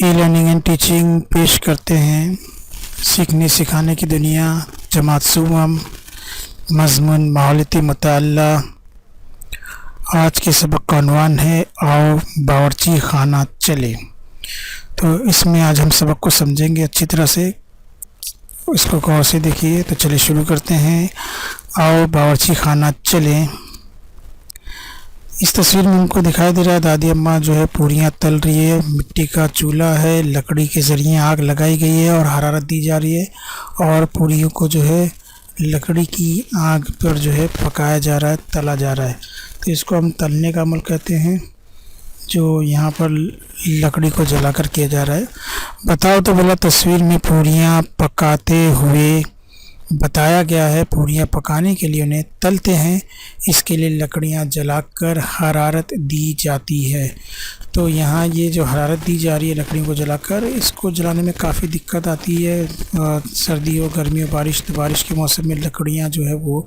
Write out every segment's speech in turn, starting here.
E learning and teaching पेश करते हैं सीखने सिखाने की दुनिया जमात सुवम मज़मून माहौलती मुताल्ला। आज के सबक का उन्वान है आओ बावर्ची खाना चले। तो इसमें आज हम सबक को समझेंगे अच्छी तरह से, इसको गौर से देखिए। तो चलिए शुरू करते हैं। आओ बावर्ची खाना चले। इस तस्वीर में हमको दिखाई दे रहा है दादी अम्मा जो है पूरियाँ तल रही है। मिट्टी का चूल्हा है, लकड़ी के ज़रिए आग लगाई गई है और हरारत दी जा रही है और पूरियों को जो है लकड़ी की आग पर जो है पकाया जा रहा है, तला जा रहा है। तो इसको हम तलने का अमल कहते हैं, जो यहाँ पर लकड़ी को जलाकर किया जा रहा है। बताओ तो बोला तस्वीर में पूरियाँ पकाते हुए बताया गया है। पूरियाँ पकाने के लिए उन्हें तलते हैं, इसके लिए लकड़ियाँ जलाकर हरारत दी जाती है। तो यहाँ ये जो हरारत दी जा रही है लकड़ियों को जलाकर, इसको जलाने में काफ़ी दिक्कत आती है। सर्दी हो, गर्मी हो, बारिश, तो बारिश के मौसम में लकड़ियाँ जो है वो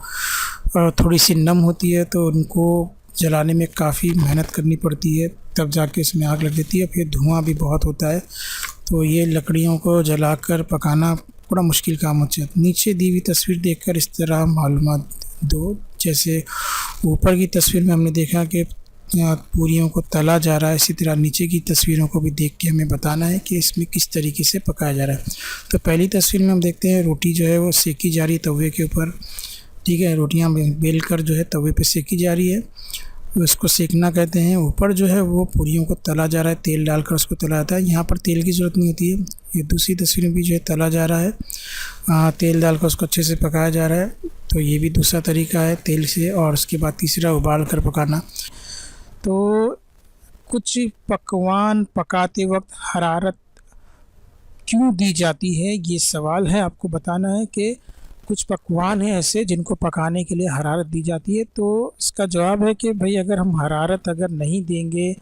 थोड़ी सी नम होती है, तो उनको जलाने में काफ़ी मेहनत करनी पड़ती है, तब जाके इसमें आग लग जाती है। फिर धुआं भी बहुत होता है, तो ये लकड़ियों को जलाकर पकाना बड़ा मुश्किल काम होता है। नीचे दी हुई तस्वीर देखकर इस तरह मालूमात दो। जैसे ऊपर की तस्वीर में हमने देखा कि पूरियों को तला जा रहा है, इसी तरह नीचे की तस्वीरों को भी देख के हमें बताना है कि इसमें किस तरीके से पकाया जा रहा है। तो पहली तस्वीर में हम देखते हैं रोटी जो है वो सेकी जा रही है तवे के ऊपर। ठीक है, रोटियाँ बेल कर जो है तवे पे सेकी जा रही है, उसको सेकना कहते हैं। ऊपर जो है वो पूरियों को तला जा रहा है, तेल डालकर उसको तला जाता है। यहाँ पर तेल की ज़रूरत नहीं होती है। ये दूसरी तस्वीर में भी जो है तला जा रहा है, तेल डालकर उसको अच्छे से पकाया जा रहा है। तो ये भी दूसरा तरीका है तेल से। और उसके बाद तीसरा उबाल कर पकाना। तो कुछ पकवान पकाते वक्त हरारत क्यों दी जाती है, ये सवाल है। आपको बताना है कि कुछ पकवान हैं ऐसे जिनको पकाने के लिए हरारत दी जाती है। तो इसका जवाब है कि भाई अगर हम हरारत अगर नहीं देंगे,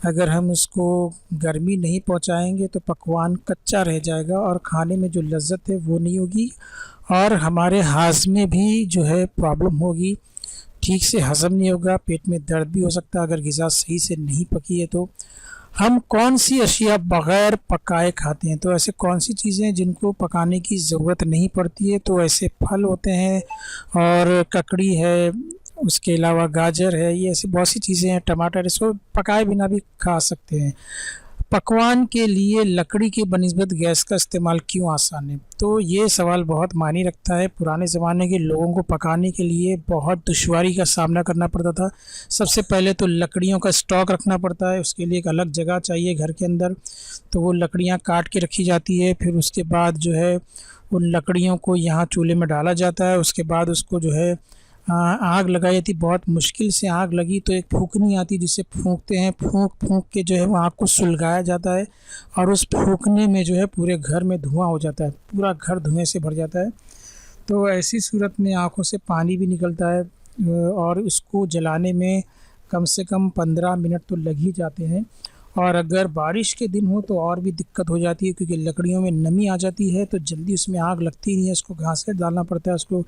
अगर हम उसको गर्मी नहीं पहुंचाएंगे, तो पकवान कच्चा रह जाएगा और खाने में जो लज्जत है वो नहीं होगी और हमारे हाज़मे भी जो है प्रॉब्लम होगी, ठीक से हज़म नहीं होगा, पेट में दर्द भी हो सकता है अगर ग़िज़ा सही से नहीं पकी है। तो हम कौन सी अशिया बग़ैर पकाए खाते हैं? तो ऐसे कौन सी चीज़ें हैं जिनको पकाने की ज़रूरत नहीं पड़ती है? तो ऐसे फल होते हैं और ककड़ी है, उसके अलावा गाजर है, ये ऐसी बहुत सी चीज़ें हैं, टमाटर, इसको पकाए बिना भी खा सकते हैं। पकवान के लिए लकड़ी के बनिस्बत गैस का इस्तेमाल क्यों आसान है? तो ये सवाल बहुत मायने रखता है। पुराने ज़माने के लोगों को पकाने के लिए बहुत दुश्वारी का सामना करना पड़ता था। सबसे पहले तो लकड़ियों का स्टॉक रखना पड़ता है, उसके लिए एक अलग जगह चाहिए घर के अंदर। तो वो लकड़ियाँ काट के रखी जाती है, फिर उसके बाद जो है उन लकड़ियों को यहाँ चूल्हे में डाला जाता है। उसके बाद उसको जो है आग लगाई जाती। बहुत मुश्किल से आग लगी तो एक फूंकनी आती जिसे फूंकते हैं, फूंक के जो है वो आग को सुलगाया जाता है और उस फूंकने में जो है पूरे घर में धुआं हो जाता है, पूरा घर धुएं से भर जाता है। तो ऐसी सूरत में आँखों से पानी भी निकलता है और इसको जलाने में कम से कम 15 मिनट तो लग ही जाते हैं। और अगर बारिश के दिन हो तो और भी दिक्कत हो जाती है, क्योंकि लकड़ियों में नमी आ जाती है तो जल्दी उसमें आग लगती नहीं है। इसको घासलेट डालना पड़ता है। उसको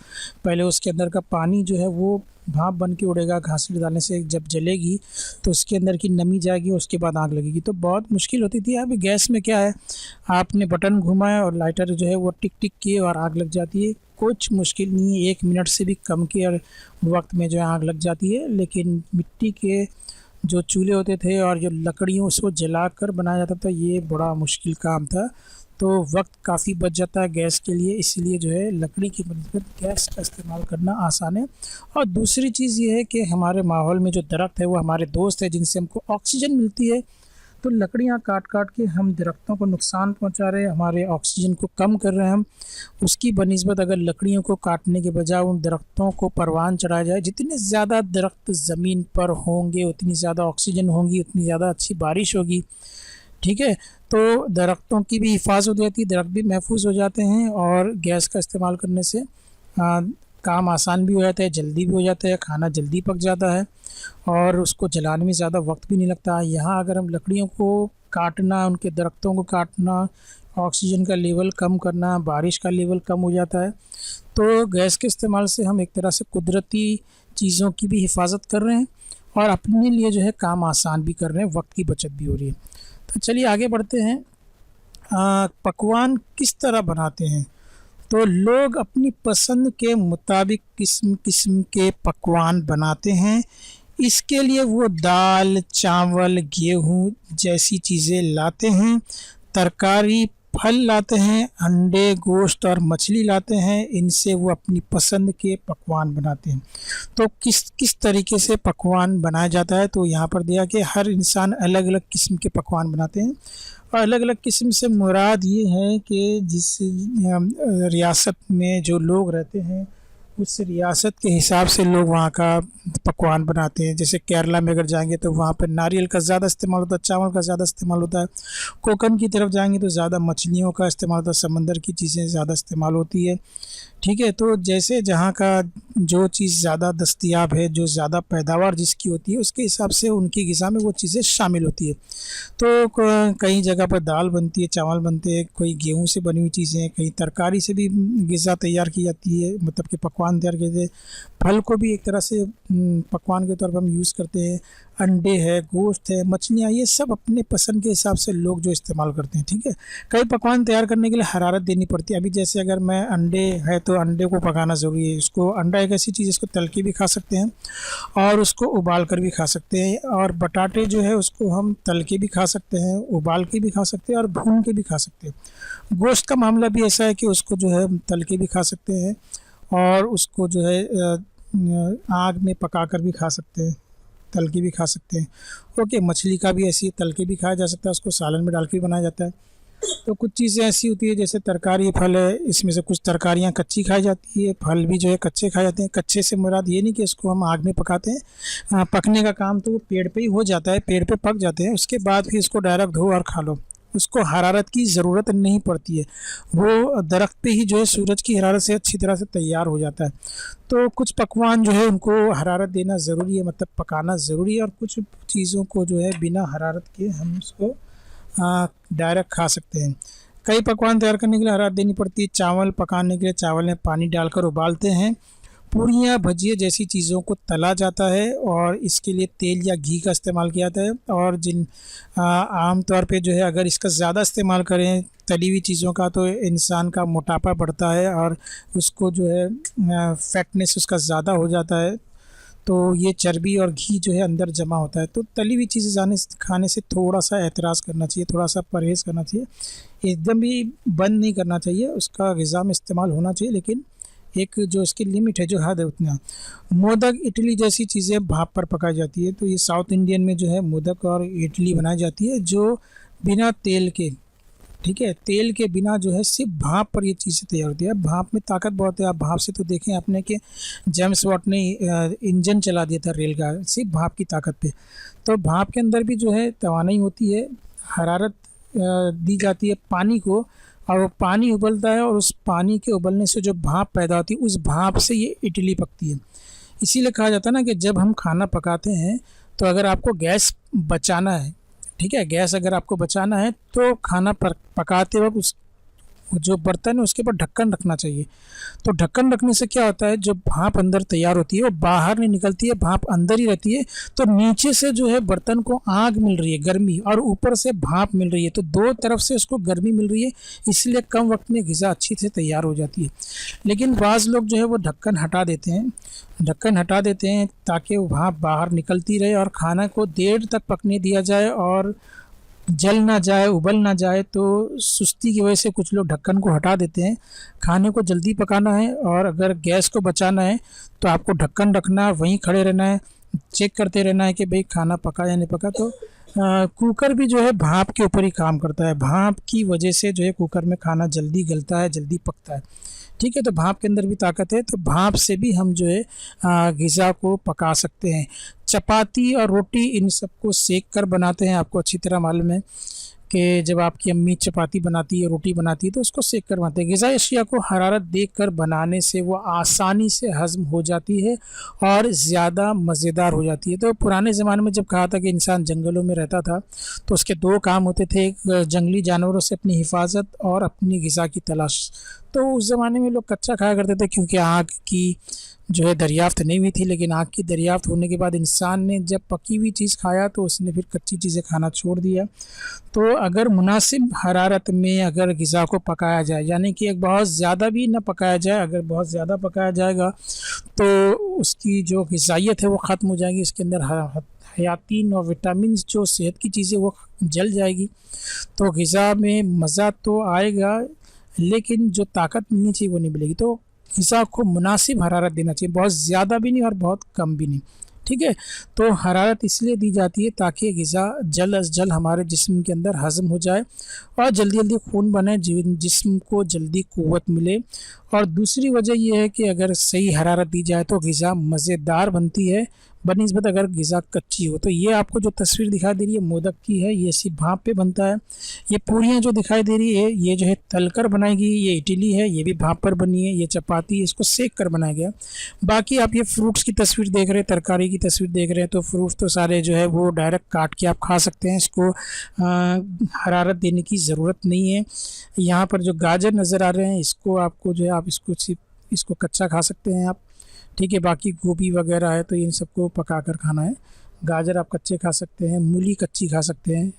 पहले उसके अंदर का पानी जो है वो भाप बन के उड़ेगा, घासलेट डालने से जब जलेगी तो उसके अंदर की नमी जाएगी, उसके बाद आग लगेगी। तो बहुत मुश्किल होती थी। अभी गैस में क्या है, आपने बटन घुमाया और लाइटर जो है वो टिक टिक किए और आग लग जाती है। कुछ मुश्किल नहीं है, 1 मिनट से भी कम के वक्त में जो है आग लग जाती है। लेकिन मिट्टी के जो चूल्हे होते थे और जो लकड़ियों उसको जलाकर बनाया जाता था, ये बड़ा मुश्किल काम था। तो वक्त काफ़ी बच जाता है गैस के लिए, इसीलिए जो है लकड़ी की बनिस्बत गैस का इस्तेमाल करना आसान है। और दूसरी चीज़ ये है कि हमारे माहौल में जो दरख्त है वो हमारे दोस्त है, जिनसे हमको ऑक्सीजन मिलती है। तो लकड़ियाँ काट काट के हम दरख्तों को नुकसान पहुंचा रहे हैं, हमारे ऑक्सीजन को कम कर रहे हैं हम। उसकी बनिस्बत अगर लकड़ियों को काटने के बजाय उन दरख्तों को परवान चढ़ाया जाए, जितने ज़्यादा दरख्त ज़मीन पर होंगे उतनी ज़्यादा ऑक्सीजन होगी, उतनी ज़्यादा अच्छी बारिश होगी। ठीक है, तो दरख्तों की भी हिफाजत हो जाती है, दरख्त भी महफूज हो जाते हैं और गैस का इस्तेमाल करने से काम आसान भी हो जाता है, जल्दी भी हो जाता है, खाना जल्दी पक जाता है और उसको जलाने में ज़्यादा वक्त भी नहीं लगता। यहाँ अगर हम लकड़ियों को काटना, उनके दरख्तों को काटना, ऑक्सीजन का लेवल कम करना, बारिश का लेवल कम हो जाता है। तो गैस के इस्तेमाल से हम एक तरह से कुदरती चीज़ों की भी हिफाजत कर रहे हैं और अपने लिए जो है काम आसान भी कर रहे हैं, वक्त की बचत भी हो रही है। तो चलिए आगे बढ़ते हैं। पकवान किस तरह बनाते हैं, तो लोग अपनी पसंद के मुताबिक किस्म किस्म के पकवान बनाते हैं। इसके लिए वो दाल, चावल, गेहूँ जैसी चीज़ें लाते हैं, तरकारी, फल लाते हैं, अंडे, गोश्त और मछली लाते हैं। इनसे वो अपनी पसंद के पकवान बनाते हैं। तो किस किस तरीके से पकवान बनाया जाता है, तो यहाँ पर दिया कि हर इंसान अलग अलग किस्म के पकवान बनाते हैं। और अलग अलग किस्म से मुराद ये है कि जिस रियासत में जो लोग रहते हैं उस रियासत के हिसाब से लोग वहाँ का पकवान बनाते हैं। जैसे केरला में अगर जाएंगे तो वहाँ पर नारियल का ज़्यादा इस्तेमाल होता है, चावल का ज़्यादा इस्तेमाल होता है। कोकन की तरफ जाएंगे तो ज़्यादा मछलियों का इस्तेमाल होता है, समंदर की चीज़ें ज़्यादा इस्तेमाल होती है। ठीक है, तो जैसे जहाँ का जो चीज़ ज़्यादा दस्तयाब है, जो ज़्यादा पैदावार जिसकी होती है, उसके हिसाब से उनकी ग़िज़ा में वो चीज़ें शामिल होती है। तो कई जगह पर दाल बनती है, चावल बनते हैं, कोई गेहूँ से बनी हुई चीज़ें, कहीं तरकारी से भी ग़िज़ा तैयार की जाती है, मतलब कि पकवान तैयार किए जाते हैं। फल को भी एक तरह से पकवान के तौर पर हम यूज़ करते हैं। अंडे है, गोश्त है, मछलियाँ, ये सब अपने पसंद के हिसाब से लोग जो इस्तेमाल करते हैं। ठीक है, कई पकवान तैयार करने के लिए हरारत देनी पड़ती है। अभी जैसे अगर मैं अंडे है तो अंडे को पकाना ज़रूरी है। इसको अंडा एक ऐसी चीज़, इसको तल के भी खा सकते हैं और उसको उबाल कर भी खा सकते हैं। और बटाटे जो है उसको हम तल के भी खा सकते हैं, उबाल के भी खा सकते हैं और भून के भी खा सकते हैं। गोश्त का मामला भी ऐसा है कि उसको जो है तल के भी खा सकते हैं और उसको जो है आग में पका कर भी खा सकते हैं, तल के भी खा सकते हैं। ओके, मछली का भी ऐसी तल के भी खाया जा सकता है, उसको सालन में डाल के भी बनाया जाता है। तो कुछ चीज़ें ऐसी होती है जैसे तरकारी, फल है, इसमें से कुछ तरकारियाँ कच्ची खाई जाती है, फल भी जो है कच्चे खाए जाते हैं। कच्चे से मुराद ये नहीं कि इसको हम आग में पकाते हैं, पकने का काम तो वो पेड़ पे ही हो जाता है, पेड़ पे पक जाते हैं, उसके बाद फिर इसको डायरेक्ट धो और खा लो। उसको हरारत की ज़रूरत नहीं पड़ती है, वो दरख्त पे ही जो है सूरज की हरारत से अच्छी तरह से तैयार हो जाता है। तो कुछ पकवान जो है उनको हरारत देना ज़रूरी है, मतलब पकाना ज़रूरी है, और कुछ चीज़ों को जो है बिना हरारत के हम उसको डायरेक्ट खा सकते हैं। कई पकवान तैयार करने के लिए हरारत देनी पड़ती है। चावल पकाने के लिए चावल में पानी डालकर उबालते हैं। पूरियाँ, भजिए जैसी चीज़ों को तला जाता है और इसके लिए तेल या घी का इस्तेमाल किया जाता है। और आम तौर पे जो है अगर इसका ज़्यादा इस्तेमाल करें तली हुई चीज़ों का तो इंसान का मोटापा बढ़ता है और उसको जो है फैटनेस उसका ज़्यादा हो जाता है, तो ये चर्बी और घी जो है अंदर जमा होता है। तो तली हुई चीज़ें खाने से थोड़ा सा एतराज़ करना चाहिए, थोड़ा सा परहेज़ करना चाहिए। एकदम भी बंद नहीं करना चाहिए, उसका ग़िज़ा में इस्तेमाल होना चाहिए, लेकिन एक जो इसकी लिमिट है, जो हद है उतना। मोदक, इडली जैसी चीज़ें भाप पर पकाई जाती है। तो ये साउथ इंडियन में जो है मोदक और इडली बनाई जाती है जो बिना तेल के, ठीक है, तेल के बिना जो है सिर्फ भाप पर ये चीज़ें तैयार होती है। भाप में ताकत बहुत है। आप भाप से तो देखें आपने कि जेम्स वाट ने इंजन चला दिया था रेल का, सिर्फ भाप की ताकत पे। तो भाप के अंदर भी जो है तवानाई होती है, हरारत दी जाती है पानी को, और वो पानी उबलता है और उस पानी के उबलने से जो भाप पैदा होती है उस भाप से ये इडली पकती है। इसीलिए कहा जाता है ना कि जब हम खाना पकाते हैं तो अगर आपको गैस बचाना है, ठीक है, गैस अगर आपको बचाना है तो खाना पकाते वक्त उस जो बर्तन है उसके ऊपर ढक्कन रखना चाहिए। तो ढक्कन रखने से क्या होता है, जो भाप अंदर तैयार होती है वो बाहर नहीं निकलती है, भाप अंदर ही रहती है। तो नीचे से जो है बर्तन को आग मिल रही है, गर्मी, और ऊपर से भाप मिल रही है, तो दो तरफ से उसको गर्मी मिल रही है, इसलिए कम वक्त में ग़िज़ा अच्छी से तैयार हो जाती है। लेकिन बाज़ लोग जो है वो ढक्कन हटा देते हैं ताकि वो भाप बाहर निकलती रहे और खाना को देर तक पकने दिया जाए और जल ना जाए, उबल ना जाए। तो सुस्ती की वजह से कुछ लोग ढक्कन को हटा देते हैं। खाने को जल्दी पकाना है और अगर गैस को बचाना है तो आपको ढक्कन रखना, वहीं खड़े रहना है, चेक करते रहना है कि भाई खाना पका या नहीं पका। तो कुकर भी जो है भाप के ऊपर ही काम करता है, भाप की वजह से जो है कुकर में खाना जल्दी गलता है, जल्दी पकता है। ठीक है, तो भाप के अंदर भी ताकत है, तो भाप से भी हम जो है ग़िज़ा को पका सकते हैं। चपाती और रोटी इन सबको सेक कर बनाते हैं। आपको अच्छी तरह मालूम है कि जब आपकी अम्मी चपाती बनाती है, रोटी बनाती है, तो उसको सेक कर बनाते हैं। ग़िज़ाई अशिया को हरारत देकर बनाने से वो आसानी से हज़म हो जाती है और ज़्यादा मज़ेदार हो जाती है। तो पुराने ज़माने में जब कहा था कि इंसान जंगलों में रहता था तो उसके दो काम होते थे, जंगली जानवरों से अपनी हिफाजत और अपनी ग़िज़ा की तलाश। तो उस ज़माने में लोग कच्चा खाया करते थे क्योंकि आग की जो है दरियाफ्त नहीं हुई थी, लेकिन आग की दरियाफ्त होने के बाद इंसान ने जब पकी हुई चीज़ खाया तो उसने फिर कच्ची चीज़ें खाना छोड़ दिया। तो अगर मुनासिब हरारत में अगर ग़िज़ा को पकाया जाए, यानी कि एक बहुत ज़्यादा भी ना पकाया जाए, अगर बहुत ज़्यादा पकाया जाएगा तो उसकी जो ग़िज़ाइयत है वो ख़त्म हो जाएगी, इसके अंदर हयातीन और विटामिन्स जो सेहत की चीज़ें वो जल जाएगी। तो ग़िज़ा में मज़ा तो आएगा लेकिन जो ताकत मिलनी चाहिए वो नहीं मिलेगी। तो ग़िज़ा को मुनासिब हरारत देना चाहिए, बहुत ज़्यादा भी नहीं और बहुत कम भी नहीं, ठीक है। तो हरारत इसलिए दी जाती है ताकि ग़िज़ा जल्द अज़ जल्द हमारे जिस्म के अंदर हज़म हो जाए और जल्दी जल्दी खून बने, जिस्म को जल्दी क़ुव्वत मिले। और दूसरी वजह यह है कि अगर सही हरारत दी जाए तो ग़िज़ा मज़ेदार बनती है बनिस्बत अगर ग़िज़ा कच्ची हो। तो ये आपको जो तस्वीर दिखाई दे रही है मोदक की है, ये सिर्फ भाप पे बनता है। ये पूरियाँ जो दिखाई दे रही है ये जो है तलकर बनाई गई, ये इडली है, ये भी भाप पर बनी है। ये चपाती, इसको सेक कर बनाया गया। बाकी आप ये फ्रूट्स की तस्वीर देख रहे हैं, तरकारी की तस्वीर देख रहे हैं, तो फ्रूट्स तो सारे जो है वो डायरेक्ट काट के आप खा सकते हैं, इसको हरारत देने की ज़रूरत नहीं है। यहाँ पर जो गाजर नज़र आ रहे हैं इसको आपको जो है आप इसको कच्चा खा सकते हैं आप, ठीक है। बाकी गोभी वगैरह है तो इन सबको पका कर खाना है। गाजर आप कच्चे खा सकते हैं, मूली कच्ची खा सकते हैं,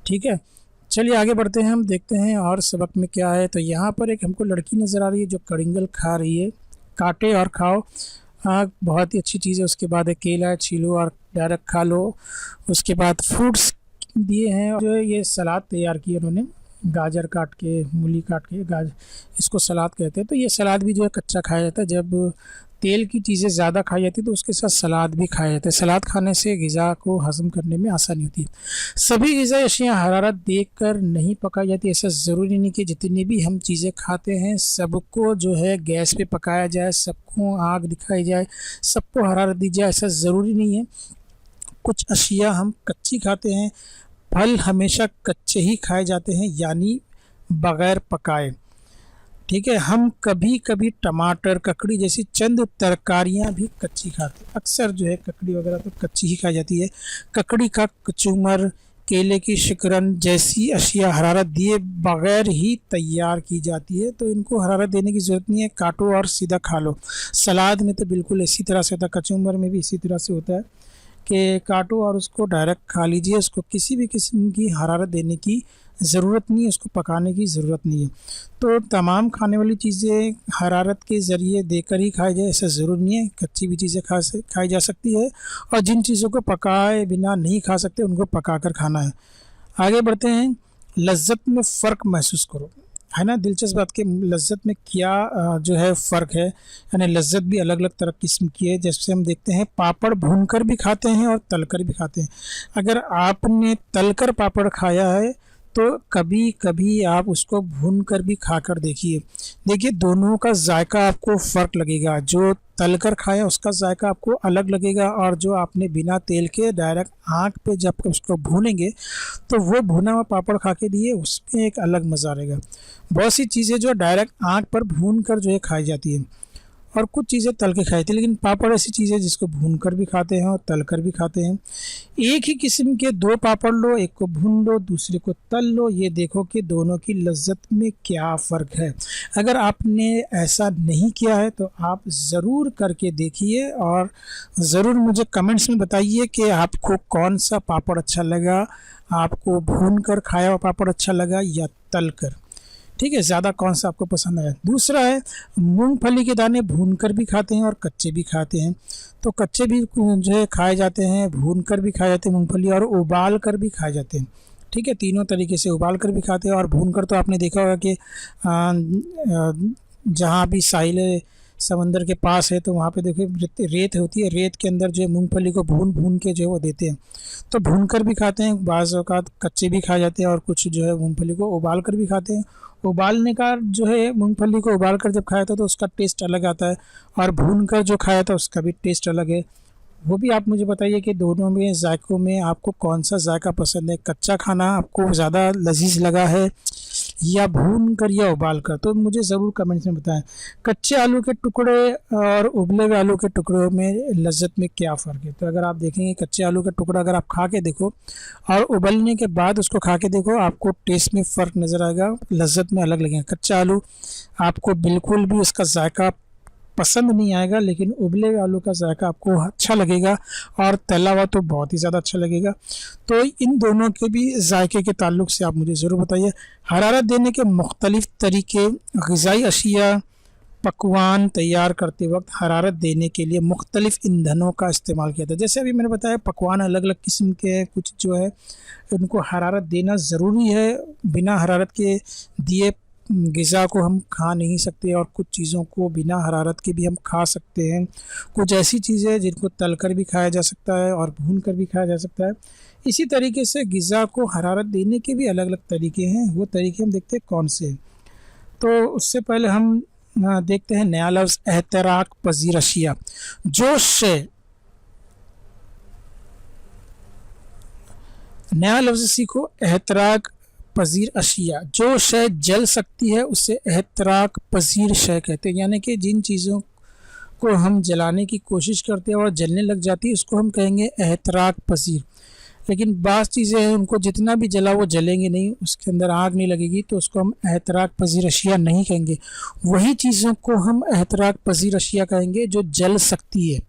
ठीक है। चलिए आगे बढ़ते हैं, हम देखते हैं और सबक में क्या है। तो यहाँ पर एक हमको लड़की नज़र आ रही है जो कड़िंगल खा रही है। काटे और खाओ, बहुत ही अच्छी चीज़ है। उसके बाद एक केला है, छीलो और डायरेक्ट खा लो। उसके बाद फ्रूट्स दिए हैं और जो है ये सलाद तैयार की है उन्होंने, गाजर काट के, मूली काट के, इसको सलाद कहते हैं। तो ये सलाद भी जो है कच्चा खाया जाता है। जब तेल की चीज़ें ज़्यादा खाई जाती है तो उसके साथ सलाद भी खाया जाता है। सलाद खाने से ग़िज़ा को हज़म करने में आसानी होती है। सभी ग़िज़ाई अशिया हरारत देखकर नहीं पकाई जाती, ऐसा ज़रूरी नहीं कि जितनी भी हम चीज़ें खाते हैं सबको जो है गैस पे पकाया जाए, सबको आग दिखाई जाए, सबको हरारत दी जाए, ऐसा ज़रूरी नहीं है। कुछ अशिया हम कच्ची खाते हैं। फल हमेशा कच्चे ही खाए जाते हैं, यानी बग़ैर पकाए, ठीक है। हम कभी कभी टमाटर, ककड़ी जैसी चंद तरकारियां भी कच्ची खाते हैं। अक्सर जो है ककड़ी वगैरह तो कच्ची ही खाई जाती है। ककड़ी का कचूमर, केले की शिकरन जैसी अशिया हरारत दिए बग़ैर ही तैयार की जाती है, तो इनको हरारत देने की ज़रूरत नहीं है, काटो और सीधा खा लो। सलाद में तो बिल्कुल इसी तरह से होता है, कचूमर में भी इसी तरह से होता है कि काटो और उसको डायरेक्ट खा लीजिए। उसको किसी भी किस्म की हरारत देने की ज़रूरत नहीं है, उसको पकाने की ज़रूरत नहीं है। तो तमाम खाने वाली चीज़ें हरारत के ज़रिए देकर ही खाई जाए, ऐसा ज़रूरी नहीं है। कच्ची भी चीज़ें खाई जा सकती है और जिन चीज़ों को पकाए बिना नहीं खा सकते उनको पका कर खाना है। आगे बढ़ते हैं। लज्जत में फ़र्क महसूस करो, है ना। दिलचस्प बात कि लज्जत में क्या जो है फ़र्क है, यानी लज्जत भी अलग अलग तरह किस्म की है। जैसे हम देखते हैं पापड़ भूनकर भी खाते हैं और तलकर भी खाते हैं। अगर आपने तलकर पापड़ खाया है तो कभी कभी आप उसको भून कर भी खाकर देखिए दोनों का जायका आपको फ़र्क लगेगा। जो तलकर खाया उसका जायका आपको अलग लगेगा और जो आपने बिना तेल के डायरेक्ट आग पे जब उसको भूनेंगे तो वो भुना हुआ पापड़ खा के दिए उसमें एक अलग मज़ा रहेगा। बहुत सी चीज़ें जो डायरेक्ट आग पर भून कर जो है खाई जाती है और कुछ चीज़ें तल के खाई जाती है, लेकिन पापड़ ऐसी चीज़ है जिसको भूनकर भी खाते हैं और तल कर भी खाते हैं। एक ही किस्म के दो पापड़ लो, एक को भून लो दूसरे को तल लो, ये देखो कि दोनों की लज्जत में क्या फ़र्क है। अगर आपने ऐसा नहीं किया है तो आप ज़रूर करके देखिए और ज़रूर मुझे कमेंट्स में बताइए कि आपको कौन सा पापड़ अच्छा लगा, आपको भून कर खाया हुआ पापड़ अच्छा लगा या तल कर, ठीक है। ज़्यादा कौन सा आपको पसंद आया। दूसरा है मूंगफली के दाने भूनकर भी खाते हैं और कच्चे भी खाते हैं। तो कच्चे भी जो है खाए जाते हैं, भूनकर भी खाए जाते हैं मूंगफली, और उबाल कर भी खाए जाते हैं, ठीक है। तीनों तरीके से उबाल कर भी खाते हैं और भूनकर तो आपने देखा होगा कि जहाँ भी साहिल समंदर के पास है तो वहाँ पे देखिए रेत होती है, रेत के अंदर जो है मूंगफली को भून भून के जो है वो देते हैं। तो भूनकर भी खाते हैं, बाज़ औक़ात कच्चे भी खाए जाते हैं और कुछ जो है मूंगफली को उबाल कर भी खाते हैं। उबालने का जो है मूंगफली को उबाल कर जब खाया था तो उसका टेस्ट अलग आता है और भून कर जो खाया था उसका भी टेस्ट अलग है। वो भी आप मुझे बताइए कि दोनों में जायकों में आपको कौन सा जायका पसंद है। कच्चा खाना आपको ज़्यादा लजीज लगा है या भून कर या उबाल कर, तो मुझे ज़रूर कमेंट्स में बताएं। कच्चे आलू के टुकड़े और उबले हुए आलू के टुकड़ों में लज्जत में क्या फ़र्क है। तो अगर आप देखेंगे कच्चे आलू का टुकड़ा अगर आप खा के देखो और उबलने के बाद उसको खा के देखो, आपको टेस्ट में फ़र्क नज़र आएगा, लज्जत में अलग लगेगा। कच्चा आलू आपको बिल्कुल भी उसका जायका पसंद नहीं आएगा, लेकिन उबले हुए आलू का जायका आपको अच्छा लगेगा और तला हुआ तो बहुत ही ज़्यादा अच्छा लगेगा। तो इन दोनों के भी जायके के ताल्लुक से आप मुझे ज़रूर बताइए। हरारत देने के मुख्तलिफ़ तरीके, ग़िज़ाई अशिया पकवान तैयार करते वक्त हरारत देने के लिए मुख्तलिफ़ ईंधनों का इस्तेमाल किया था। जैसे अभी मैंने बताया पकवान अलग अलग किस्म के हैं, कुछ जो है उनको हरारत देना ज़रूरी है, बिना हरारत के दिए ग़िज़ा को हम खा नहीं सकते, और कुछ चीज़ों को बिना हरारत के भी हम खा सकते हैं। कुछ ऐसी चीज़ें हैं जिनको तल कर भी खाया जा सकता है और भून कर भी खाया जा सकता है। इसी तरीके से ग़िज़ा को हरारत देने के भी अलग अलग तरीके हैं, वो तरीके हम देखते हैं कौन से हैं। तो उससे पहले हम देखते हैं नया लफ्ज़ एहतराक पज़ीर अशिया। जो शय, नया लफ्ज़ सीखो, एहतराक पज़ीर अशिया। जो शय जल सकती है उसे एहतराक पज़ीर शय कहते हैं, यानी कि जिन चीज़ों को हम जलाने की कोशिश करते हैं और जलने लग जाती है उसको हम कहेंगे एहतराक पज़ीर। लेकिन बाज़ चीज़ें हैं उनको जितना भी जला वो जलेंगे नहीं, उसके अंदर आग नहीं लगेगी, तो उसको हम एहतराक पज़ीर अशिया नहीं कहेंगे। वही चीज़ों को हम एहतराक पज़ीर अशिया कहेंगे जो जल सकती है।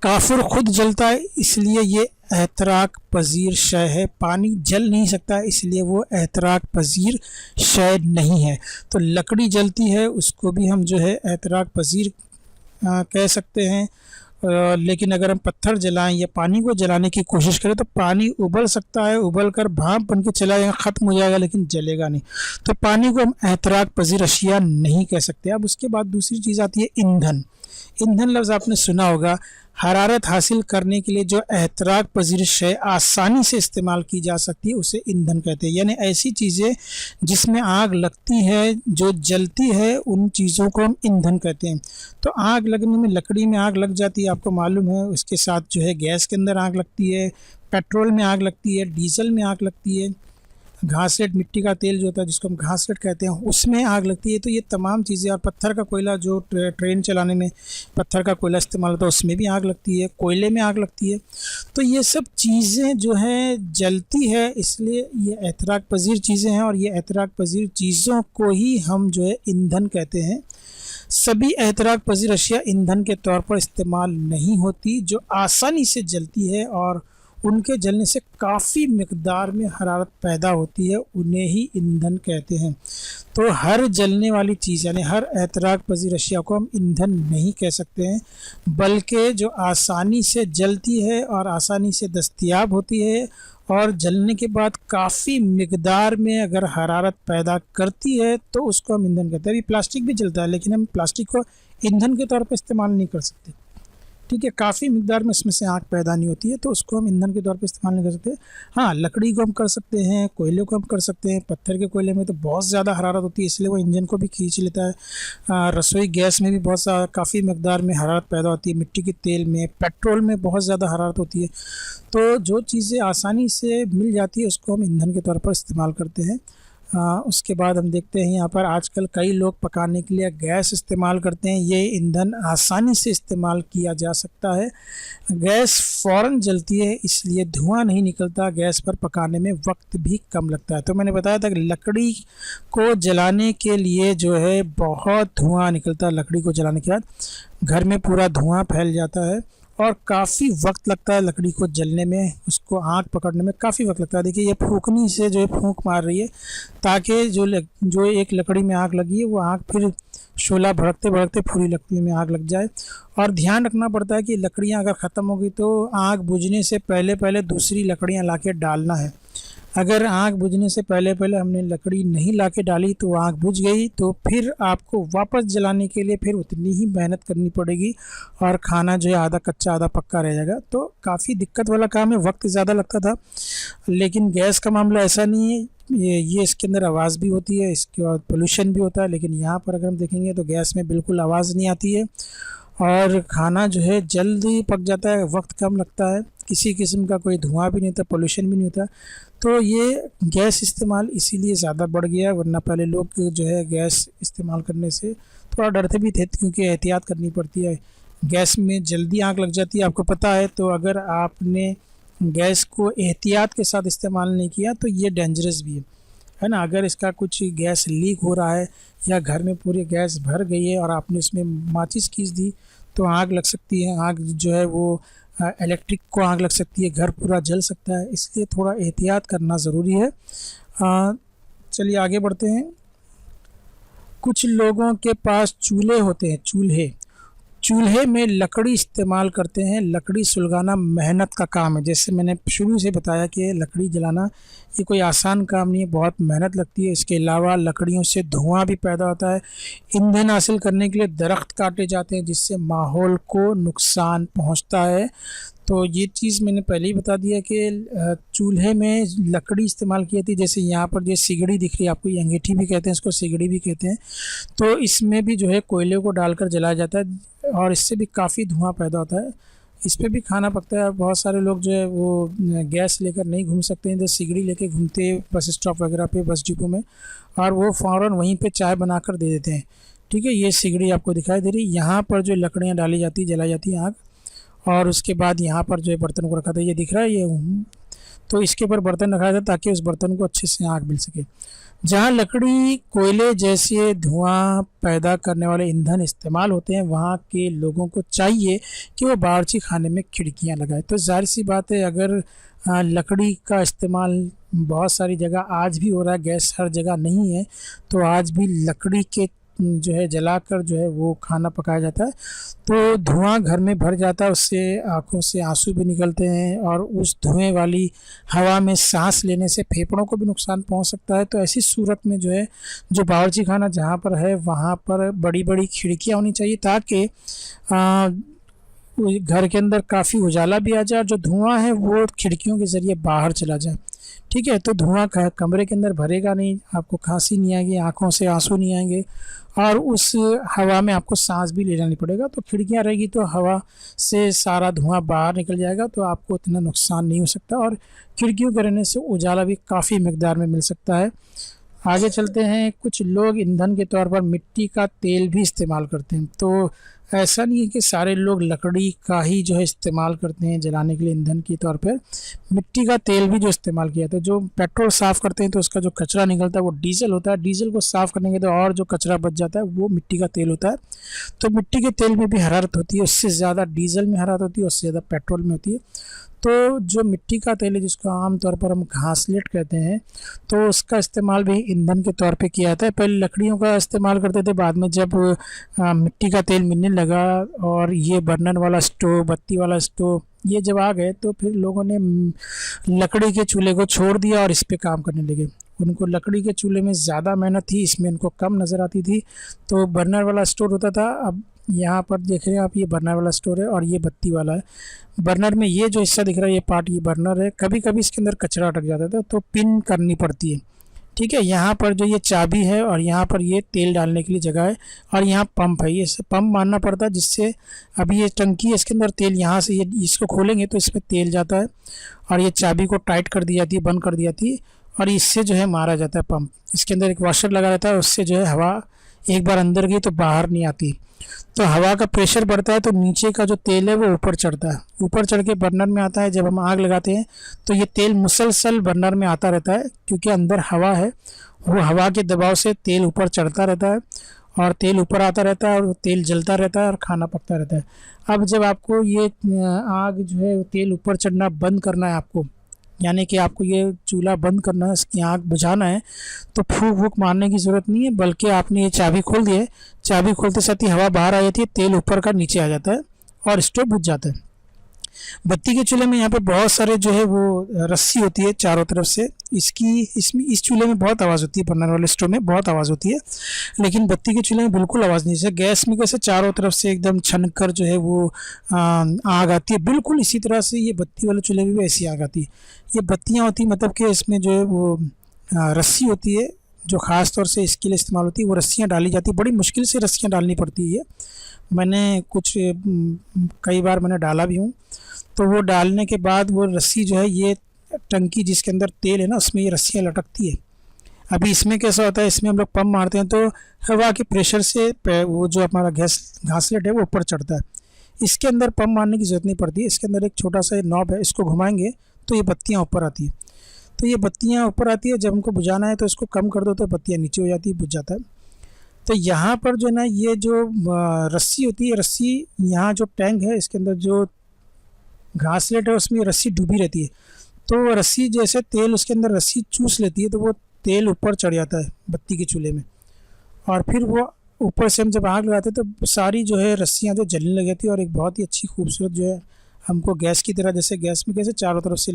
काफुर खुद जलता है इसलिए ये एहतराक पज़ीर शय है, पानी जल नहीं सकता इसलिए वो एहतराक पज़ीर शय नहीं है। तो लकड़ी जलती है उसको भी हम जो है एहतराक पज़ीर कह सकते हैं। लेकिन अगर हम पत्थर जलाएं या पानी को जलाने की कोशिश करें तो पानी उबल सकता है, उबल कर भाप बन के चला जाएगा, ख़त्म हो जाएगा, लेकिन जलेगा नहीं। तो पानी को हम एहतराक पज़ीर अशिया नहीं कह सकते। अब उसके बाद दूसरी चीज़ आती है ईंधन। ईंधन लफ्ज़ आपने सुना होगा। हरारत हासिल करने के लिए जो एहतराक पज़ीर शय आसानी से इस्तेमाल की जा सकती है उसे ईंधन कहते हैं, यानी ऐसी चीज़ें जिसमें आग लगती है, जो जलती है, उन चीज़ों को हम ईंधन कहते हैं। तो आग लगने में, लकड़ी में आग लग जाती है, आपको मालूम है। उसके साथ जो है गैस के अंदर आग लगती है, पेट्रोल में आग लगती है, डीजल में आग लगती है, घासलेट मिट्टी का तेल जो होता है जिसको हम घासलेट कहते हैं उसमें आग लगती है। तो ये तमाम चीज़ें, और पत्थर का कोयला, जो ट्रेन चलाने में पत्थर का कोयला इस्तेमाल होता है उसमें भी आग लगती है, कोयले में आग लगती है। तो ये सब चीज़ें जो हैं जलती है, इसलिए ये एहतराक पज़ीर चीज़ें हैं, और ये एहतराक पज़ीर चीज़ों को ही हम जो है ईंधन कहते हैं। सभी एहतराक पज़ीर अशिया ईंधन के तौर पर इस्तेमाल नहीं होती। जो आसानी से जलती है और उनके जलने से काफ़ी मिकदार में हरारत पैदा होती है, उन्हें ही ईंधन कहते हैं। तो हर जलने वाली चीज़, यानी हर एहतराक पज़ीर अशिया को हम ईंधन नहीं कह सकते हैं, बल्कि जो आसानी से जलती है और आसानी से दस्तयाब होती है और जलने के बाद काफ़ी मिकदार में अगर हरारत पैदा करती है तो उसको हम ईंधन कहते हैं। अभी प्लास्टिक भी जलता है, लेकिन हम प्लास्टिक को ईंधन के तौर पर इस्तेमाल नहीं कर सकते, ठीक है। काफ़ी मिकदार में इसमें से आग पैदा नहीं होती है, तो उसको हम ईंधन के तौर पे इस्तेमाल नहीं कर सकते। हाँ, लकड़ी को हम कर सकते हैं, कोयले को हम कर सकते हैं। पत्थर के कोयले में तो बहुत ज़्यादा हरारत होती है, इसलिए वो इंजन को भी खींच लेता है। रसोई गैस में भी बहुत काफ़ी मिकदार में हरारत पैदा होती है। मिट्टी के तेल में, पेट्रोल में बहुत ज़्यादा हरारत होती है। तो जो चीज़ें आसानी से मिल जाती है उसको हम ईंधन के तौर पर इस्तेमाल करते हैं। उसके बाद हम देखते हैं यहाँ पर आजकल कई लोग पकाने के लिए गैस इस्तेमाल करते हैं। ये ईंधन आसानी से इस्तेमाल किया जा सकता है। गैस फ़ौरन जलती है इसलिए धुआं नहीं निकलता, गैस पर पकाने में वक्त भी कम लगता है। तो मैंने बताया था कि लकड़ी को जलाने के लिए जो है बहुत धुआं निकलता है। लकड़ी को जलाने के बाद घर में पूरा धुआं फैल जाता है और काफ़ी वक्त लगता है लकड़ी को जलने में, उसको आग पकड़ने में काफ़ी वक्त लगता है। देखिए ये फूंकनी से जो है फूंक मार रही है ताकि जो एक लकड़ी में आग लगी है वो आग फिर शोला भड़कते भड़कते पूरी लकड़ी में आग लग जाए। और ध्यान रखना पड़ता है कि लकड़ियाँ अगर ख़त्म हो गई तो आग बुझने से पहले पहले दूसरी लकड़ियाँ ला के डालना है। अगर आग बुझने से पहले पहले हमने लकड़ी नहीं ला के डाली तो आग बुझ गई, तो फिर आपको वापस जलाने के लिए फिर उतनी ही मेहनत करनी पड़ेगी और खाना जो है आधा कच्चा आधा पक्का रह जाएगा। तो काफ़ी दिक्कत वाला काम है, वक्त ज़्यादा लगता था। लेकिन गैस का मामला ऐसा नहीं है, ये इसके अंदर आवाज़ भी होती है, इसके बाद पोल्यूशन भी होता है। लेकिन यहाँ पर अगर हम देखेंगे तो गैस में बिल्कुल आवाज़ नहीं आती है और खाना जो है जल्दी पक जाता है, वक्त कम लगता है, किसी किस्म का कोई धुआं भी नहीं होता, पोल्यूशन भी नहीं होता। तो ये गैस इस्तेमाल इसीलिए ज़्यादा बढ़ गया, वरना पहले लोग जो है गैस इस्तेमाल करने से थोड़ा डरते भी थे क्योंकि एहतियात करनी पड़ती है। गैस में जल्दी आग लग जाती है, आपको पता है। तो अगर आपने गैस को एहतियात के साथ इस्तेमाल नहीं किया तो ये डेंजरस भी है। है ना। अगर इसका कुछ गैस लीक हो रहा है या घर में पूरी गैस भर गई है और आपने इसमें माचिस खींच दी तो आग लग सकती है। आग जो है वो इलेक्ट्रिक को आग लग सकती है, घर पूरा जल सकता है, इसलिए थोड़ा एहतियात करना ज़रूरी है। चलिए आगे बढ़ते हैं। कुछ लोगों के पास चूल्हे होते हैं, चूल्हे में लकड़ी इस्तेमाल करते हैं। लकड़ी सुलगाना मेहनत का काम है, जैसे मैंने शुरू से बताया कि लकड़ी जलाना ये कोई आसान काम नहीं है, बहुत मेहनत लगती है। इसके अलावा लकड़ियों से धुआं भी पैदा होता है। ईंधन हासिल करने के लिए दरख्त काटे जाते हैं जिससे माहौल को नुकसान पहुंचता है। तो ये चीज़ मैंने पहले ही बता दिया कि चूल्हे में लकड़ी इस्तेमाल की जाती है। जैसे यहाँ पर जो सिगड़ी दिख रही है आपको, ये अंगीठी भी कहते हैं, इसको सिगड़ी भी कहते हैं। तो इसमें भी जो है कोयले को डालकर जलाया जाता है और इससे भी काफ़ी धुआं पैदा होता है। इस पे भी खाना पकता है। बहुत सारे लोग जो है वो गैस लेकर नहीं घूम सकते हैं तो सिगड़ी लेके घूमते हैं बस स्टॉप वगैरह पे, बस डिपो में, और वो फ़ौरन वहीं पे चाय बनाकर दे देते हैं। ठीक है, ये सिगड़ी आपको दिखाई दे रही है। यहाँ पर जो लकड़ियाँ डाली जाती है, जलाई जाती है आग, और उसके बाद यहाँ पर जो है बर्तन को रखा था, ये दिख रहा है ये, तो इसके ऊपर बर्तन रखा था ताकि उस बर्तन को अच्छे से आग मिल सके। जहाँ लकड़ी, कोयले जैसे धुआं पैदा करने वाले ईंधन इस्तेमाल होते हैं वहाँ के लोगों को चाहिए कि वो बावर्ची खाने में खिड़कियाँ लगाएं। तो जाहिर सी बात है, अगर लकड़ी का इस्तेमाल बहुत सारी जगह आज भी हो रहा है, गैस हर जगह नहीं है, तो आज भी लकड़ी के जो है जलाकर जो है वो खाना पकाया जाता है। तो धुआं घर में भर जाता है, उससे आँखों से आंसू भी निकलते हैं और उस धुएं वाली हवा में सांस लेने से फेफड़ों को भी नुकसान पहुंच सकता है। तो ऐसी सूरत में जो है, जो बावर्ची खाना जहाँ पर है वहाँ पर बड़ी बड़ी खिड़कियाँ होनी चाहिए ताकि घर के अंदर काफ़ी उजाला भी आ जाए और जो धुआं है वो खिड़कियों के ज़रिए बाहर चला जाए। ठीक है, तो धुआं कमरे के अंदर भरेगा नहीं, आपको खांसी नहीं आएगी, आँखों से आंसू नहीं आएंगे और उस हवा में आपको सांस भी लेना नहीं पड़ेगा। तो खिड़कियाँ रहेगी तो हवा से सारा धुआं बाहर निकल जाएगा, तो आपको उतना नुकसान नहीं हो सकता और खिड़कियों के रहने से उजाला भी काफ़ी मिकदार में मिल सकता है। आगे चलते हैं। कुछ लोग ईंधन के तौर पर मिट्टी का तेल भी इस्तेमाल करते हैं। तो ऐसा नहीं है कि सारे लोग लकड़ी का ही जो है इस्तेमाल करते हैं जलाने के लिए ईंधन के तौर पर। मिट्टी का तेल भी जो इस्तेमाल किया जाता है, जो पेट्रोल साफ़ करते हैं तो उसका जो कचरा निकलता है वो डीजल होता है। डीजल को साफ़ करने के तो और जो कचरा बच जाता है वो मिट्टी का तेल होता है। तो मिट्टी के तेल में भी हरारत होती है, उससे ज़्यादा डीजल में हरारत होती है, उससे ज़्यादा पेट्रोल में होती है। तो जो मिट्टी का तेल है जिसको आमतौर पर हम घासलेट कहते हैं, तो उसका इस्तेमाल भी ईंधन के तौर पे किया जाता है। पहले लकड़ियों का इस्तेमाल करते थे, बाद में जब मिट्टी का तेल मिलने लगा और ये बर्नर वाला स्टोव, बत्ती वाला स्टोव ये जब आ गए तो फिर लोगों ने लकड़ी के चूल्हे को छोड़ दिया और इस पे काम करने लगे। उनको लकड़ी के चूल्हे में ज़्यादा मेहनत थी, इसमें उनको कम नज़र आती थी, तो बर्नर वाला स्टोव होता था। अब यहाँ पर देख रहे हैं आप, ये बर्नर वाला स्टोव है और ये बत्ती वाला है। बर्नर में ये जो हिस्सा दिख रहा है ये पार्ट, ये बर्नर है। कभी कभी इसके अंदर कचरा अटक जाता था तो पिन करनी पड़ती है। ठीक है, यहाँ पर जो ये चाबी है और यहाँ पर ये तेल डालने के लिए जगह है और यहाँ पंप है, ये पंप मारना पड़ता है जिससे अभी ये टंकी है इसके अंदर तेल, यहाँ से ये इसको खोलेंगे तो इसमें तेल जाता है और ये चाबी को टाइट कर दी जाती है, बंद कर दी जाती है और इससे जो है मारा जाता है पंप। इसके अंदर एक वॉशर लगा रहता है, उससे जो है हवा एक बार अंदर गई तो बाहर नहीं आती। तो हवा का प्रेशर बढ़ता है तो नीचे का जो तेल है वो ऊपर चढ़ता है, ऊपर चढ़ के बर्नर में आता है। जब हम आग लगाते हैं तो ये तेल मुसलसल बर्नर में आता रहता है, क्योंकि अंदर हवा है, वो हवा के दबाव से तेल ऊपर चढ़ता रहता है और तेल ऊपर आता रहता है और तेल जलता रहता है और खाना पकता रहता है। अब जब आपको ये आग जो है तेल ऊपर चढ़ना बंद करना है आपको, यानी कि आपको ये चूल्हा बंद करना है, इसकी आग बुझाना है, तो फूंक वूक मारने की ज़रूरत नहीं है, बल्कि आपने ये चाबी खोल दी है, चाबी खोलते साथ ही हवा बाहर आ जाती है, तेल ऊपर का नीचे आ जाता है और स्टोव बुझ जाता है। बत्ती के चूल्हे में यहाँ पे बहुत सारे जो है वो रस्सी होती है चारों तरफ से, इस चूल्हे में बहुत आवाज़ होती है, बर्नर वाले स्टोव में बहुत आवाज़ होती है, लेकिन बत्ती के चूल्हे में बिल्कुल आवाज़ नहीं। जैसे गैस में कैसे चारों तरफ से एकदम छनकर जो है वो आग आती है, बिल्कुल इसी तरह से ये बत्ती वाले चूल्हे में भी ऐसी आग आती है। ये बत्तियाँ होती है, मतलब कि इसमें जो है वो रस्सी होती है जो ख़ास तौर से इसके लिए इस्तेमाल होती है, वो रस्सियाँ डाली जाती है, बड़ी मुश्किल से रस्सियाँ डालनी पड़ती है। मैंने कई बार मैंने डाला भी हूँ। तो वो डालने के बाद वो रस्सी जो है, ये टंकी जिसके अंदर तेल है ना, उसमें ये रस्सियाँ लटकती है। अभी इसमें कैसा होता है, इसमें हम लोग पंप मारते हैं तो हवा के प्रेशर से वो जो हमारा घासलेट है वो ऊपर चढ़ता है। इसके अंदर पंप मारने की ज़रूरत नहीं पड़ती है, इसके अंदर एक छोटा सा नॉब है, इसको घुमाएंगे तो ये बत्तियाँ ऊपर आती है। तो ये बत्तियाँ ऊपर आती है, जब हमको बुझाना है तो इसको कम कर दो तो बत्तियाँ नीचे हो जाती है, बुझ जाता है। तो यहाँ पर जो है ना, ये जो रस्सी होती है, रस्सी यहाँ जो टैंक है इसके अंदर जो घासलेट है उसमें रस्सी डूबी रहती है। तो वो रस्सी जैसे तेल उसके अंदर रस्सी चूस लेती है, तो वो तेल ऊपर चढ़ जाता है बत्ती के चूल्हे में, और फिर वो ऊपर से हम जब आग लगाते हैं तो सारी जो है रस्सियाँ जो जलने लग जाती है, और एक बहुत ही अच्छी खूबसूरत जो है हमको गैस की तरह, जैसे गैस में कैसे चारों तरफ से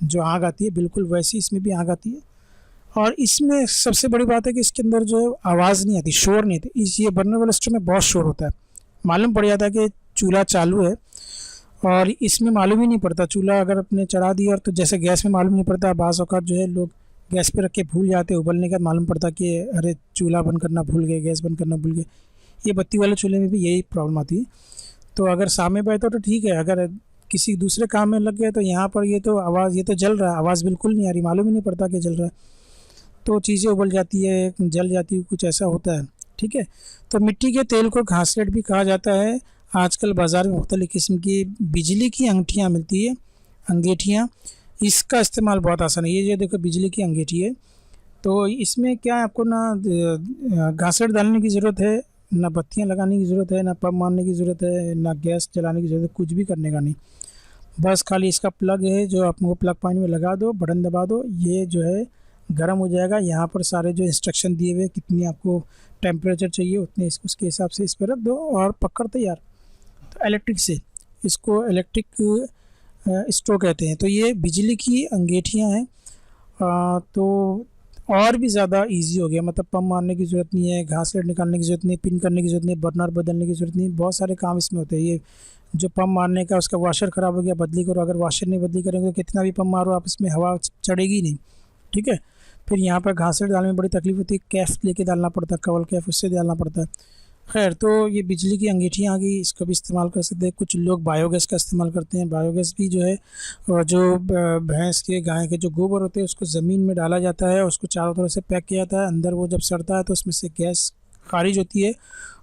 जो आग आती है, बिल्कुल वैसी इसमें भी आग आती है। और इसमें सबसे बड़ी बात है कि इसके अंदर जो है आवाज़ नहीं आती, शोर नहीं आती। इस ये बर्नर वाले स्टोव में बहुत शोर होता है, मालूम पड़ जाता है कि चूल्हा चालू है, और इसमें मालूम ही नहीं पड़ता। चूल्हा अगर अपने चढ़ा दिया, और तो जैसे गैस में मालूम नहीं पड़ता, बाज़ औक़ात जो है लोग गैस पे रख के भूल जाते हैं, उबलने के बाद मालूम पड़ता कि अरे चूल्हा बंद करना भूल गए, गैस बंद करना भूल गए। ये बत्ती वाले चूल्हे में भी यही प्रॉब्लम आती है। तो अगर सामने बैठो तो ठीक है, अगर किसी दूसरे काम में लग गए तो यहाँ पर ये तो आवाज़, ये तो जल रहा है, आवाज़ बिल्कुल नहीं आ रही, मालूम ही नहीं पड़ता कि जल रहा है, तो चीज़ें उबल जाती है, जल जाती है, कुछ ऐसा होता है। ठीक है, तो मिट्टी के तेल को घासलेट भी कहा जाता है। आजकल बाज़ार में मुख्तलिफ़ किस्म की बिजली की अंगूठियाँ मिलती है, अंगीठियाँ। इसका इस्तेमाल बहुत आसान है। ये देखो बिजली की अंगीठी है, तो इसमें क्या है, आपको ना घासलेट डालने की ज़रूरत है, ना बत्तियाँ लगाने की ज़रूरत है, ना पंप मारने की ज़रूरत है, ना गैस जलाने की ज़रूरत है, कुछ भी करने का नहीं। बस खाली इसका प्लग है, जो आपको प्लग पॉइंट में लगा दो, बटन दबा दो, ये जो है गर्म हो जाएगा। यहाँ पर सारे जो इंस्ट्रक्शन दिए हुए, कितनी आपको टेम्परेचर चाहिए उतने उसके हिसाब से इस पर रख दो, और पकड़ तैयार। तो इलेक्ट्रिक से, इसको इलेक्ट्रिक स्टोव कहते हैं। तो ये बिजली की अंगीठियाँ हैं। तो और भी ज़्यादा इजी हो गया, मतलब पंप मारने की ज़रूरत नहीं है, घासलेट निकालने की ज़रूरत नहीं, पिन करने की ज़रूरत नहीं, बर्नर बदलने की ज़रूरत नहीं, बहुत सारे काम इसमें होते हैं। ये जो पंप मारने का, उसका वाशर ख़राब हो गया, बदली करो, अगर वाशर नहीं बदली करेंगे तो कितना भी पंप मारो आप, इसमें हवा चढ़ेगी नहीं। ठीक है, फिर यहाँ पर घासलेट डालने में बड़ी तकलीफ होती है, कैफ लेके डालना पड़ता है, कवल कैफ, उससे डालना पड़ता है। खैर, तो ये बिजली की अंगीठियाँ आ गई, इसका भी इस्तेमाल कर सकते हैं। कुछ लोग बायोगैस का इस्तेमाल करते हैं। बायोगैस भी जो है, और जो भैंस के, गाय के जो गोबर होते हैं उसको ज़मीन में डाला जाता है, उसको चारों तरफ से पैक किया जाता है, अंदर वो जब सड़ता है तो उसमें से गैस खारिज होती है,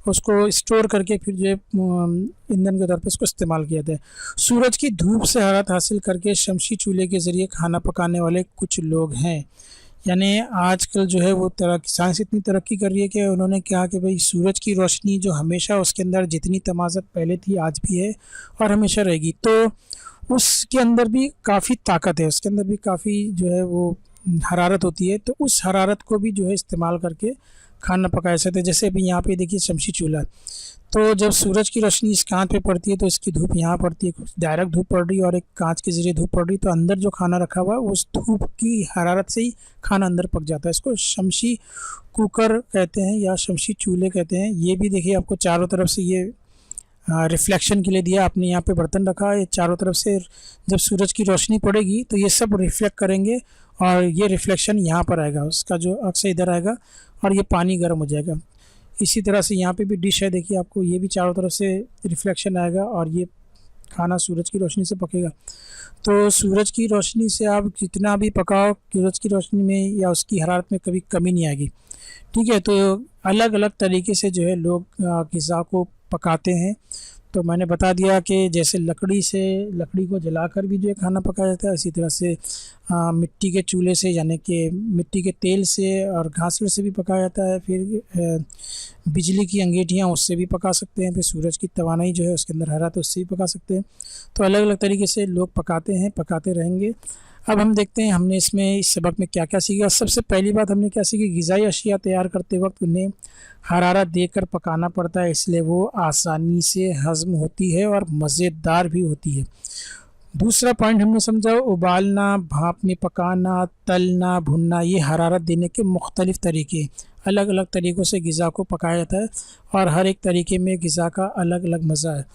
उसको स्टोर करके फिर जो है ईंधन के तौर पर इसको इस्तेमाल किया जाता है। सूरज की धूप से हरारत हासिल करके शमशी चूल्हे के ज़रिए खाना पकाने वाले कुछ लोग हैं। यानी आजकल जो है वो साइंस इतनी तरक्की कर रही है कि उन्होंने कहा कि भाई सूरज की रोशनी जो हमेशा, उसके अंदर जितनी तमाज़त पहले थी आज भी है और हमेशा रहेगी, तो उसके अंदर भी काफ़ी ताकत है, उसके अंदर भी काफ़ी जो है वो हरारत होती है। तो उस हरारत को भी जो है इस्तेमाल करके खाना पकाया सकते हैं। जैसे अभी यहाँ पे देखिए शमशी चूल्हा, तो जब सूरज की रोशनी इस कांच पे पड़ती है तो इसकी धूप यहाँ पड़ती है, डायरेक्ट धूप पड़ रही है और एक कांच के ज़रिए धूप पड़ रही है, तो अंदर जो खाना रखा हुआ है उस धूप की हरारत से ही खाना अंदर पक जाता है। इसको शमशी कुकर कहते हैं या शमशी चूल्हे कहते हैं। ये भी देखिए आपको चारों तरफ से ये रिफ्लेक्शन के लिए दिया, आपने यहाँ पे बर्तन रखा है, चारों तरफ से जब सूरज की रोशनी पड़ेगी तो ये सब रिफ्लेक्ट करेंगे और ये रिफ्लेक्शन यहाँ पर आएगा, उसका जो अक्स इधर आएगा और ये पानी गर्म हो जाएगा। इसी तरह से यहाँ पे भी डिश है, देखिए आपको, ये भी चारों तरफ से रिफ्लेक्शन आएगा और ये खाना सूरज की रोशनी से पकेगा। तो सूरज की रोशनी से आप जितना भी पकाओ, सूरज की रोशनी में या उसकी हरारत में कभी कमी नहीं आएगी। ठीक है, तो अलग अलग तरीके से जो है लोग ग़िज़ा को पकाते हैं। तो मैंने बता दिया कि जैसे लकड़ी को जलाकर भी जो है खाना पकाया जाता है, इसी तरह से मिट्टी के चूल्हे से, यानी कि मिट्टी के तेल से और घासलेट से भी पकाया जाता है। फिर बिजली की अंगीठियाँ, उससे भी पका सकते हैं। फिर सूरज की तवानाई जो है उसके अंदर हरा, तो उससे भी पका सकते हैं। तो अलग अलग तरीके से लोग पकाते हैं, पकाते रहेंगे। अब हम देखते हैं हमने इसमें इस सबक में क्या क्या सीखा। सबसे पहली बात हमने क्या सीखी, ग़िज़ाई अशिया तैयार करते वक्त उन्हें हरारत देकर पकाना पड़ता है, इसलिए वो आसानी से हज़म होती है और मज़ेदार भी होती है। दूसरा पॉइंट हमने समझा, उबालना, भाप में पकाना, तलना, भुनना, ये हरारत देने के मुख्तलिफ़ तरीके, अलग अलग तरीक़ों से ग़िज़ा को पकाया जाता है और हर एक तरीके में ग़िज़ा का अलग अलग मज़ा है।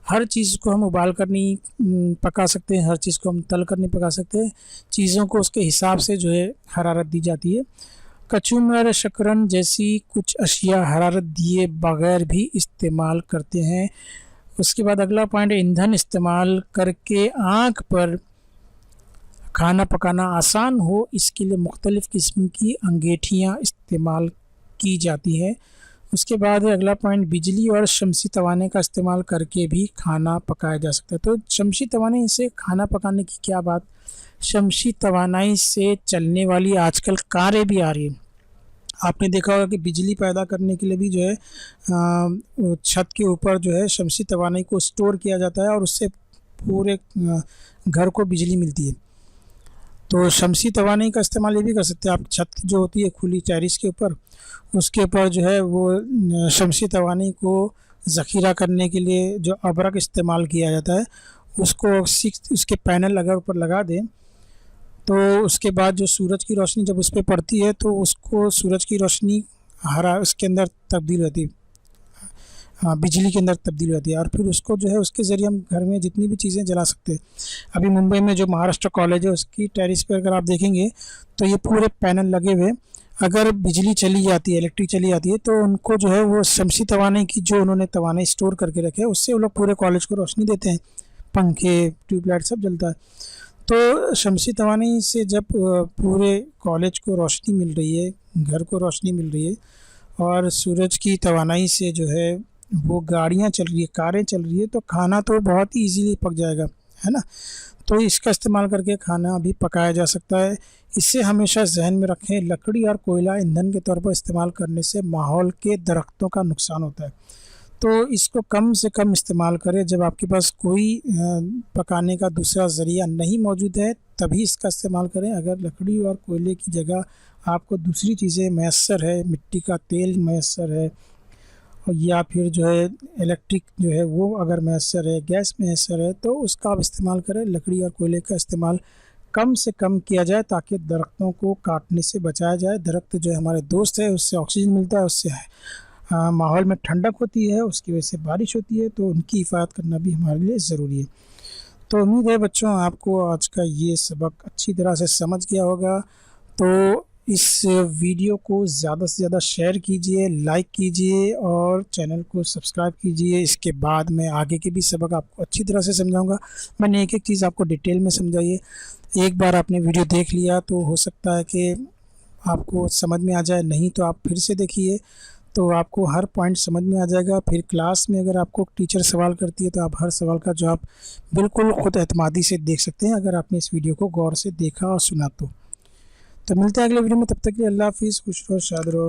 हर चीज़ को हम उबाल कर नहीं पका सकते हैं, हर चीज़ को हम तल कर नहीं पका सकते। चीज़ों को उसके हिसाब से जो है हरारत दी जाती है। कचूमर, शकरन जैसी कुछ अशिया हरारत दिए बग़ैर भी इस्तेमाल करते हैं। उसके बाद अगला पॉइंट, ईंधन इस्तेमाल करके आग पर खाना पकाना आसान हो, इसके लिए मुख्तलिफ़ किस्म की अंगीठियाँ इस्तेमाल की जाती है। उसके बाद अगला पॉइंट, बिजली और शमसी तवाने का इस्तेमाल करके भी खाना पकाया जा सकता है। तो शमसी तवाने से खाना पकाने की क्या बात शमसी तवानाई से चलने वाली आजकल कारें भी आ रही हैं। आपने देखा होगा कि बिजली पैदा करने के लिए भी जो है वो छत के ऊपर जो है शमसी तवानाई को स्टोर किया जाता है और उससे पूरे घर को बिजली मिलती है। तो शमसी तवानाई का इस्तेमाल ये भी कर सकते हैं आप, छत जो होती है खुली टेरेस के ऊपर, उसके ऊपर जो है वो शमसी तवानाई को ज़ख़ीरा करने के लिए जो अबरक इस्तेमाल किया जाता है उसको उसके पैनल अगर ऊपर लगा दें तो उसके बाद जो सूरज की रोशनी जब उस पे पड़ती है तो उसको सूरज की रोशनी हरा उसके अंदर तब्दील होती है, हाँ बिजली के अंदर तब्दील होती है और फिर उसको जो है उसके ज़रिए हम घर में जितनी भी चीज़ें जला सकते हैं। अभी मुंबई में जो महाराष्ट्र कॉलेज है उसकी टेरेस पे अगर आप देखेंगे तो ये पूरे पैनल लगे हुए, अगर बिजली चली जाती है, इलेक्ट्रिक चली जाती है तो उनको जो है वो शमसी तवानाई की जो उन्होंने तवानाई स्टोर करके रखे है उससे वो लोग पूरे कॉलेज को रोशनी देते हैं, पंखे ट्यूबलाइट सब जलता है। तो शमसी तवानाई से जब पूरे कॉलेज को रोशनी मिल रही है, घर को रोशनी मिल रही है और सूरज की तवानाई से जो है वो गाड़ियाँ चल रही है, कारें चल रही है, तो खाना तो बहुत ही ईज़िली पक जाएगा, है ना। तो इसका इस्तेमाल करके खाना भी पकाया जा सकता है। इससे हमेशा ज़हन में रखें लकड़ी और कोयला ईंधन के तौर पर इस्तेमाल करने से माहौल के दरख्तों का नुकसान होता है। तो इसको कम से कम इस्तेमाल करें। जब आपके पास कोई पकाने का दूसरा ज़रिया नहीं मौजूद है तभी इसका इस्तेमाल करें। अगर लकड़ी और कोयले की जगह आपको दूसरी चीज़ें मैसर है, मिट्टी का तेल मैसर है और या फिर जो है इलेक्ट्रिक जो है वो अगर मैसर है, गैस मैसर है, तो उसका आप इस्तेमाल करें। लकड़ी और कोयले का इस्तेमाल कम से कम किया जाए ताकि दरख्तों को काटने से बचाया जाए। दरख्त जो है हमारे दोस्त है, उससे ऑक्सीजन मिलता है, उससे माहौल में ठंडक होती है, उसकी वजह से बारिश होती है, तो उनकी हिफाजत करना भी हमारे लिए ज़रूरी है। तो उम्मीद है बच्चों आपको आज का ये सबक अच्छी तरह से समझ गया होगा। तो इस वीडियो को ज़्यादा से ज़्यादा शेयर कीजिए, लाइक कीजिए और चैनल को सब्सक्राइब कीजिए। इसके बाद मैं आगे के भी सबक आपको अच्छी तरह से समझाऊंगा। मैंने एक एक चीज़ आपको डिटेल में समझाई है। एक बार आपने वीडियो देख लिया तो हो सकता है कि आपको समझ में आ जाए, नहीं तो आप फिर से देखिए तो आपको हर पॉइंट समझ में आ जाएगा। फिर क्लास में अगर आपको टीचर सवाल करती है तो आप हर सवाल का जवाब बिल्कुल खुद एतमादी से देख सकते हैं अगर आपने इस वीडियो को गौर से देखा और सुना तो मिलते हैं अगले वीडियो में। तब तक के लिए अल्लाह हाफिज़, खुश रहो, शाद रहो।